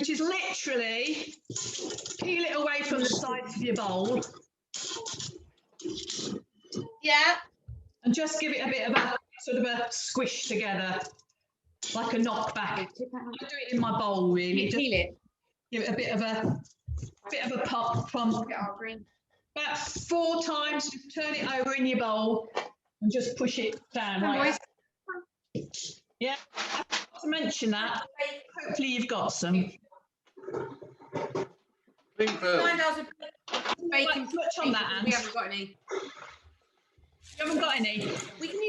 which is literally peel it away from the sides of your bowl. Yeah. And just give it a bit of a sort of a squish together, like a knockback. I do it in my bowl, really. Just peel it. Give it a bit of a pop from about 4 times. Just turn it over in your bowl and just push it down. Right. Yeah, I forgot to mention that. Hopefully you've got some. $9 bacon touch on that, Anne. We haven't got any. You haven't got any? We can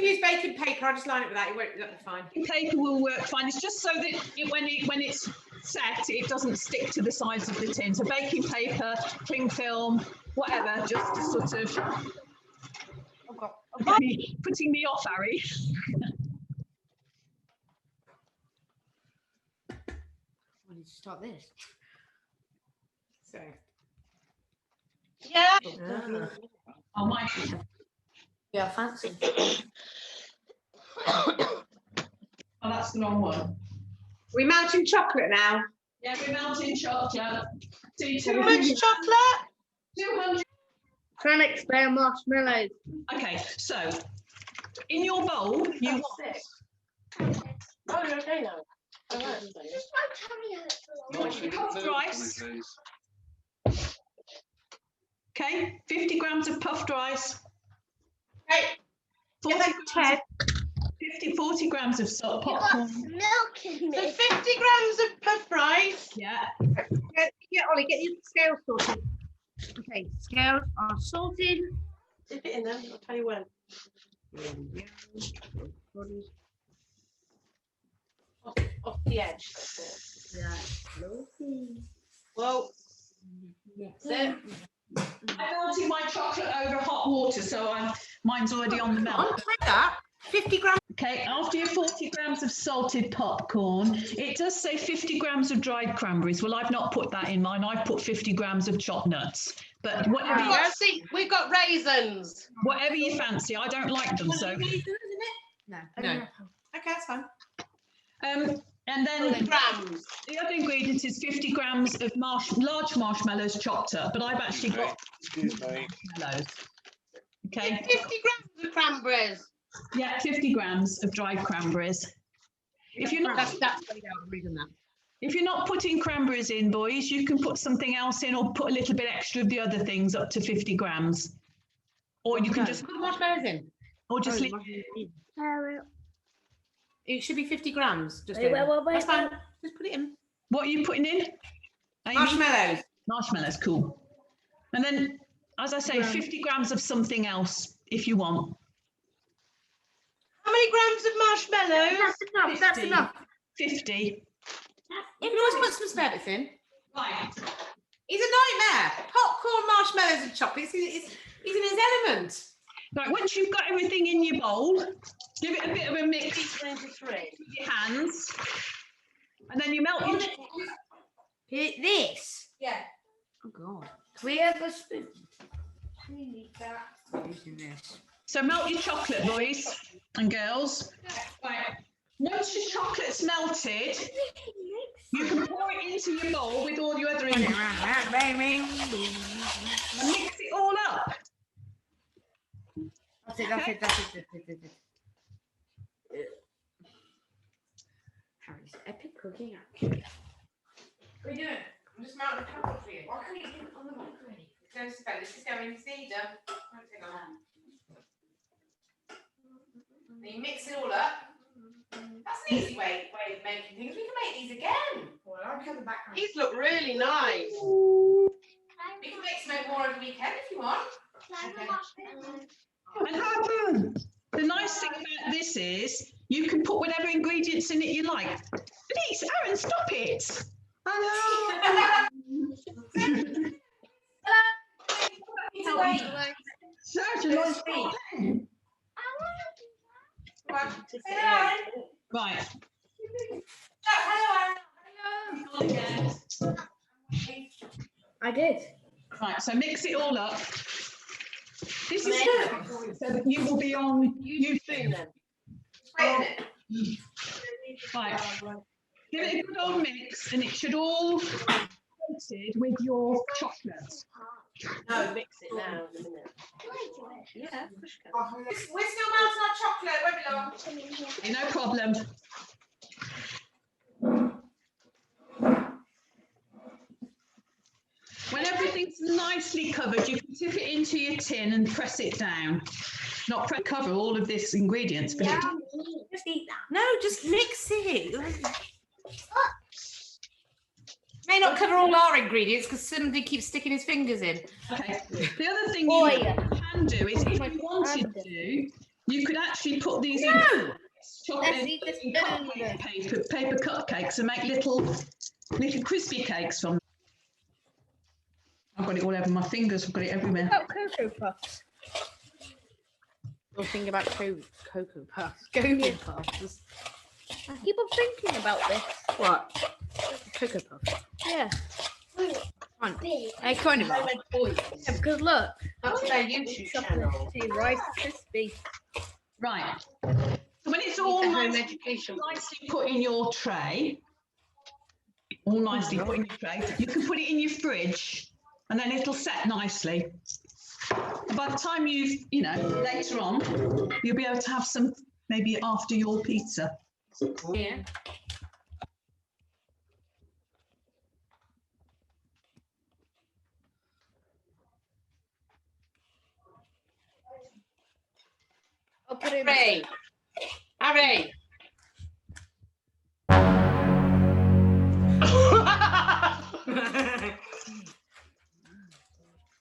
use baking paper. I'll just line it with that. That'll be fine. Paper will work fine. It's just so that when it's set, it doesn't stick to the sides of the tin. So baking paper, cling film, whatever, just to sort of putting me off, Harry. We need to start this. So. Yeah. Oh my. Yeah, fancy. Oh, that's the wrong one. We're melting chocolate now. Yeah, we're melting chocolate. Too much chocolate? 200. Trying to explain marshmallows. Okay, so in your bowl, you want. Oh, you're okay now. Puffed rice. Okay, 50 grams of puffed rice. Hey, 40 grams of salt popcorn. Milk in so 50 grams of puffed rice. Yeah. Yeah, Ollie, get your scales sorted. Okay, scales are sorted. Dip it in there. I'll tell you when. Off the edge. Yeah. Well, Yes. I melted my chocolate over hot water, so mine's already on the melt. Take that. 50 grams. Okay, after your 40 grams of salted popcorn, it does say 50 grams of dried cranberries. Well, I've not put that in mine. I've put 50 grams of chopped nuts. But we've got raisins. Whatever you fancy, I don't like them. So. No. Okay, that's fine. And then Grams. the other ingredient is 50 grams of large marshmallows chopped up, but I've actually got marshmallows. Okay. 50 grams of cranberries. Yeah, 50 grams of dried cranberries. If you're not, if you're not putting cranberries in, boys, you can put something else in or put a little bit extra of the other things up to 50 grams. Or you can just put the marshmallows in. Or just leave. It should be 50 grams. Just wait, that's fine. Just put it in. What are you putting in? Marshmallows. Marshmallows, cool. And then, as I say, 50 grams of something else if you want. How many grams of marshmallows? That's enough. 50. That's enough. 50. You can always put some spare bits in. Right. He's a nightmare. Popcorn, marshmallows, and chocolate. He's in his element. Right, once you've got everything in your bowl, give it a bit of a mix with your hands. And then you melt your This? Yeah. Oh, God. We have a spoon. We need that. Using this. So melt your chocolate, boys and girls. Right. Once your chocolate's melted, you can pour it into your bowl with all your other ingredients. And mix it all up. That's it. Harry's epic cooking action. What are you doing? I'm just mounting a chocolate for you. Why can't you get it on the mic already? This is going to cedar. Then you mix it all up. That's an easy way of making things. We can make these again. Well, I'll cut the background. These look really nice. We can make some more over the weekend if you want. And the nice thing about this is you can put whatever ingredients in it you like. Please, Aaron, stop it. I know. Such a nice thing. Right. I did. Right, so mix it all up. This is good. So that you will be on YouTube. Right. Right. Give it a good old mix, and it should all be coated with your chocolate. No, mix it now in a minute. Yeah, We're still melting our chocolate, won't be long. Okay, no problem. When everything's nicely covered, you can tip it into your tin and press it down. Not cover all of this ingredients, but Just eat that. No, just mix it. May not cover all our ingredients because somebody keeps sticking his fingers in. okay. The other thing you can do is, if you wanted to, you could actually put these in chocolate paper cupcakes and make little crispy cakes from them. I've got it all over my fingers. I've got it everywhere. What about Cocoa Puffs? We'll think about Cocoa Puffs. Cocoa Puffs. I keep on thinking about this. What? Cocoa Puffs. Yeah. I kind of are. Yeah, because look. That's their YouTube channel. Chocolatey Rice Crispy. Right. So when it's all nicely put in your tray, you can put it in your fridge, and then it'll set nicely. And by the time later on, you'll be able to have some maybe after your pizza. Yeah. I'll put it in. Harry.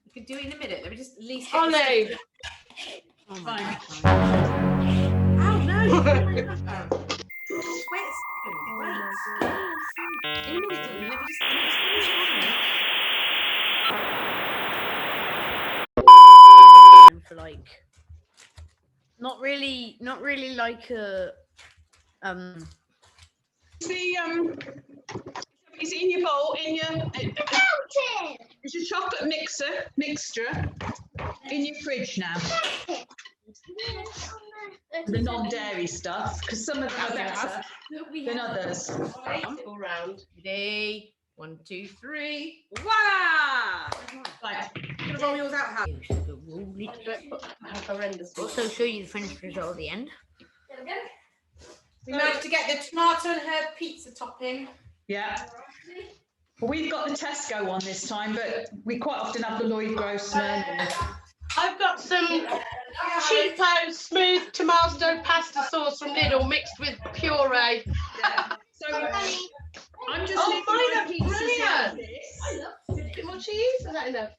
You can do it in a minute. Let me just at least get Ollie. Oh my Fine. God. Oh no! Wait a second. Wait. In a minute, let me just For like, not really like a Is it in your bowl? It's your chocolate mixture in your fridge now. The non-dairy stuff, because some of them are better than others. All round. Ready? 1, 2, 3. Voila! Right. Gonna roll yours out, Harry. Horrendous. also show you the finished result at the end. We managed to get the tomato and herb pizza topping. Yeah. Well, we've got the Tesco one this time, but we quite often have the Lloyd Grossman. I've got some cheapo smooth tomato pasta sauce from Lidl mixed with puree. Yeah. So I'm just leaving mine my are pizzas like brilliant. this. Bit more cheese? Is that enough?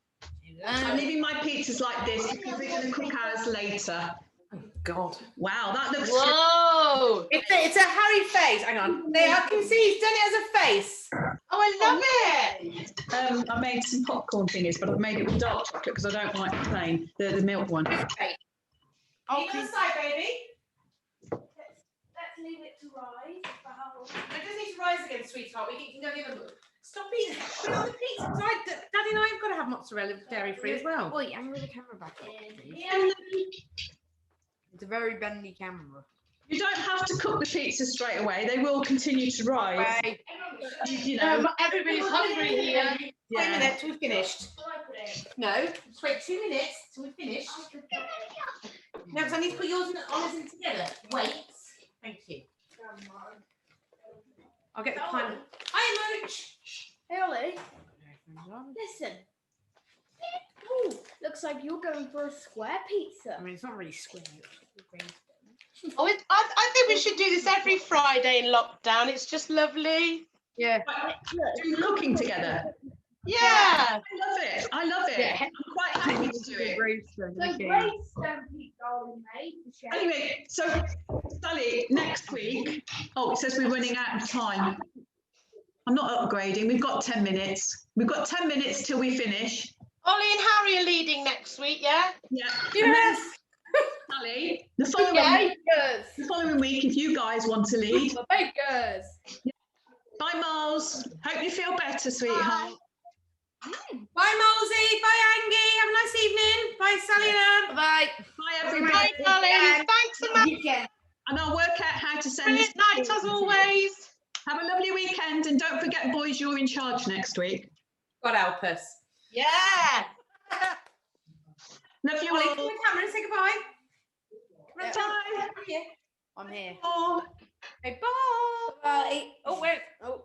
I'm leaving my pizzas like this because we're going to cook ours later. Oh God! Wow, that looks good. Whoa! It's a Harry face. Hang on. There, I can see he's done it as a face. Oh, I love it! I made some popcorn thingies, but I've made it with dark chocolate because I don't like plain, the milk one. Oh, can side, baby. Let's leave it to rise. It doesn't need to rise again, sweetheart. We can go the other way. Stop eating. Put it on the pizza. Daddy and I have got to have mozzarella dairy-free as well. Wait, I'm with the camera back up. It's a very bendy camera. You don't have to cook the pizza straight away. They will continue to rise. Right. You know. Everybody's hungry here. Wait a minute till we've finished. No, just wait 2 minutes till we've finished. No, because I need to put yours and Ollie's in together. Wait. Thank you. I'll get the pint. Hi, Mooch. Hey, Ollie, listen. Ooh, looks like you're going for a square pizza. I mean, it's not really square. Oh, I think we should do this every Friday in lockdown. It's just lovely. Yeah. Do cooking together. Yeah. I love it. I love it. Yeah. I'm quite happy to do it. Anyway, so Sally, next week. Oh, it says we're running out of time. I'm not upgrading. We've got 10 minutes. We've got 10 minutes till we finish. Ollie and Harry are leading next week, yeah? Yeah. Yes. Sally, the following week, if you guys want to lead. Bakers. Bye, Miles. Hope you feel better, sweetheart. Bye, Molesy. Bye, Angie. Have a nice evening. Bye, Sally and Anne. Bye. Bye, everybody. Bye, darling. Thanks so much. And I'll work out how to send Brilliant this. night as always. Have a lovely weekend, and don't forget, boys, you're in charge next week. God help us. Yeah. Love you Ollie, all. come on camera and say goodbye. Yeah. Bye. Yeah. I'm here. Oh, Say bye. Bye. Oh, wait. Oh.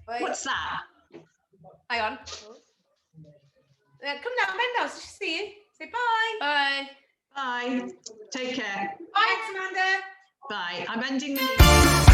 Wait. what's that? Hang on. Come down, bend down so she see you. Say bye. Bye. Bye. Take care. Bye, Amanda. Bye. I'm ending the meeting.